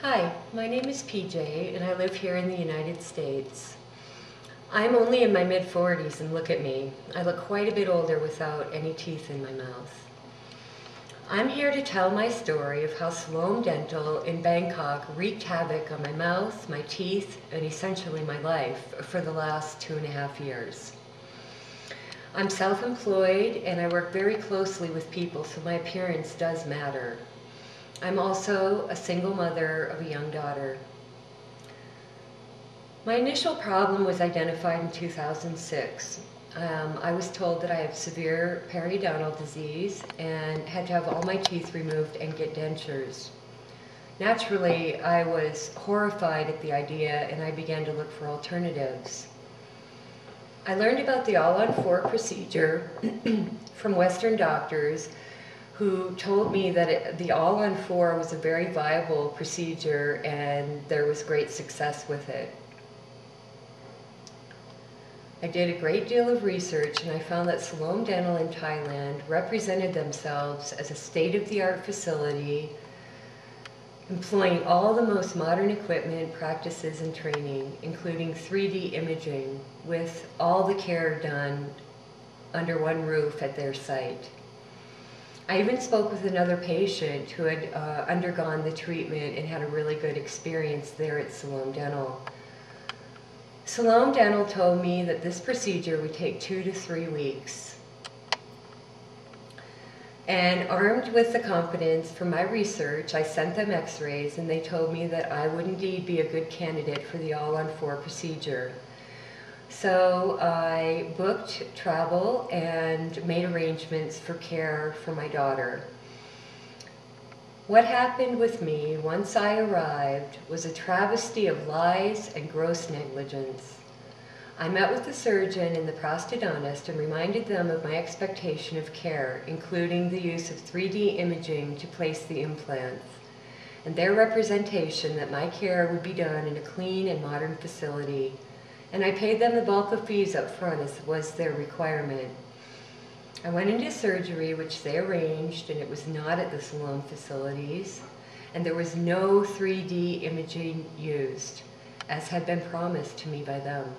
Hi, my name is PJ and I live here in the United States. I'm only in my mid-40s and look at me. I look quite a bit older without any teeth in my mouth. I'm here to tell my story of how Silom Dental in Bangkok wreaked havoc on my mouth, my teeth, and essentially my life for the last 2.5 years. I'm self-employed and I work very closely with people, so my appearance does matter. I'm also a single mother of a young daughter. My initial problem was identified in 2006. I was told that I have severe periodontal disease and had to have all my teeth removed and get dentures. Naturally, I was horrified at the idea and I began to look for alternatives. I learned about the all-on-4 procedure from Western doctors who told me that the all-on-4 was a very viable procedure and there was great success with it. I did a great deal of research and I found that Silom Dental in Thailand represented themselves as a state-of-the-art facility employing all the most modern equipment, practices, and training, including 3D imaging, with all the care done under one roof at their site. I even spoke with another patient who had undergone the treatment and had a really good experience there at Silom Dental. Silom Dental told me that this procedure would take 2 to 3 weeks. And armed with the confidence from my research, I sent them x-rays and they told me that I would indeed be a good candidate for the all-on-4 procedure. So I booked travel and made arrangements for care for my daughter. What happened with me once I arrived was a travesty of lies and gross negligence. I met with the surgeon and the prosthodontist and reminded them of my expectation of care, including the use of 3D imaging to place the implants, and their representation that my care would be done in a clean and modern facility. And I paid them the bulk of fees up front, as was their requirement. I went into surgery, which they arranged, and it was not at the Silom facilities, and there was no 3D imaging used, as had been promised to me by them.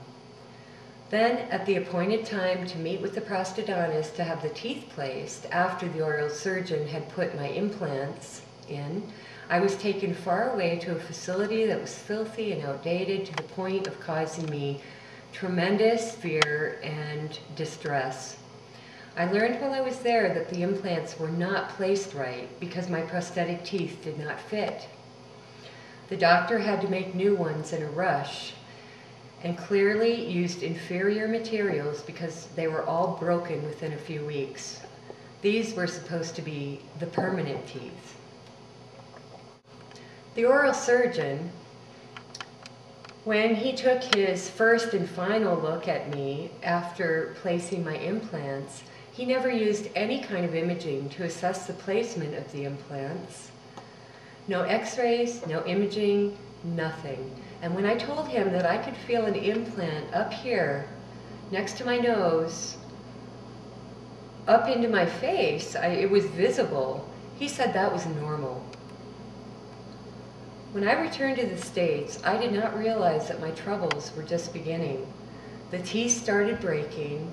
Then, at the appointed time to meet with the prosthodontist to have the teeth placed, after the oral surgeon had put my implants in, I was taken far away to a facility that was filthy and outdated to the point of causing me tremendous fear and distress. I learned while I was there that the implants were not placed right because my prosthetic teeth did not fit. The doctor had to make new ones in a rush and clearly used inferior materials because they were all broken within a few weeks. These were supposed to be the permanent teeth. The oral surgeon, when he took his first and final look at me after placing my implants, he never used any kind of imaging to assess the placement of the implants. No x-rays, no imaging, nothing. And when I told him that I could feel an implant up here, next to my nose, up into my face, it was visible, he said that was normal. When I returned to the States, I did not realize that my troubles were just beginning. The teeth started breaking,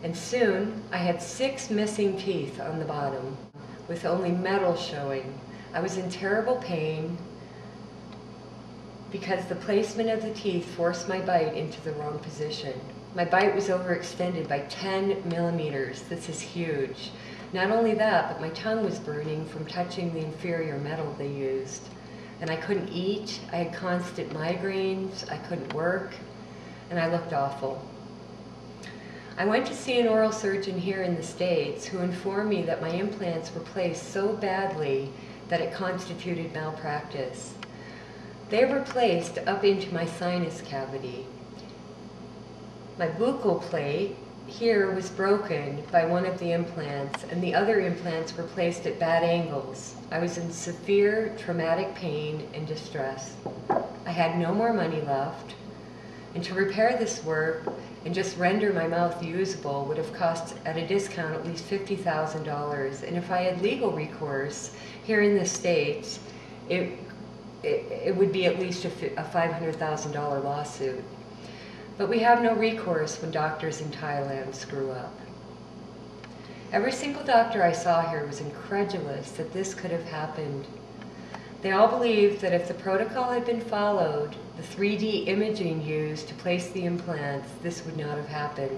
and soon I had 6 missing teeth on the bottom, with only metal showing. I was in terrible pain because the placement of the teeth forced my bite into the wrong position. My bite was overextended by 10 millimeters. This is huge. Not only that, but my tongue was burning from touching the inferior metal they used. And I couldn't eat, I had constant migraines, I couldn't work, and I looked awful. I went to see an oral surgeon here in the States who informed me that my implants were placed so badly that it constituted malpractice. They were placed up into my sinus cavity. My buccal plate here was broken by one of the implants, and the other implants were placed at bad angles. I was in severe traumatic pain and distress. I had no more money left, and to repair this work and just render my mouth usable would have cost at a discount at least $50,000. And if I had legal recourse here in the States, it it would be at least a $500,000 lawsuit. But we have no recourse when doctors in Thailand screw up. Every single doctor I saw here was incredulous that this could have happened. They all believed that if the protocol had been followed, the 3D imaging used to place the implants, this would not have happened.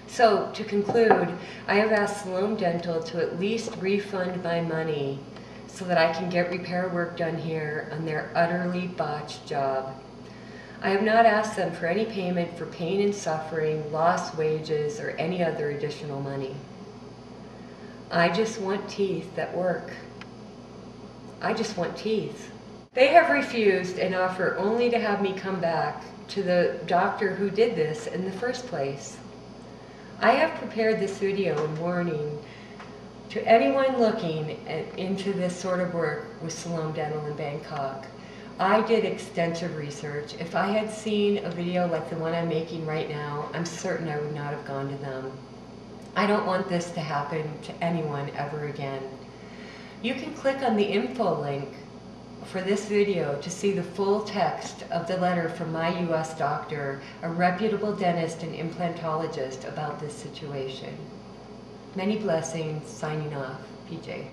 So, to conclude, I have asked Silom Dental to at least refund my money so that I can get repair work done here on their utterly botched job. I have not asked them for any payment for pain and suffering, lost wages, or any other additional money. I just want teeth that work. I just want teeth. They have refused and offer only to have me come back to the doctor who did this in the first place. I have prepared this video in warning to anyone looking into this sort of work with Silom Dental in Bangkok. I did extensive research. If I had seen a video like the one I'm making right now, I'm certain I would not have gone to them. I don't want this to happen to anyone ever again. You can click on the info link for this video to see the full text of the letter from my U.S. doctor, a reputable dentist and implantologist, about this situation. Many blessings. Signing off, PJ.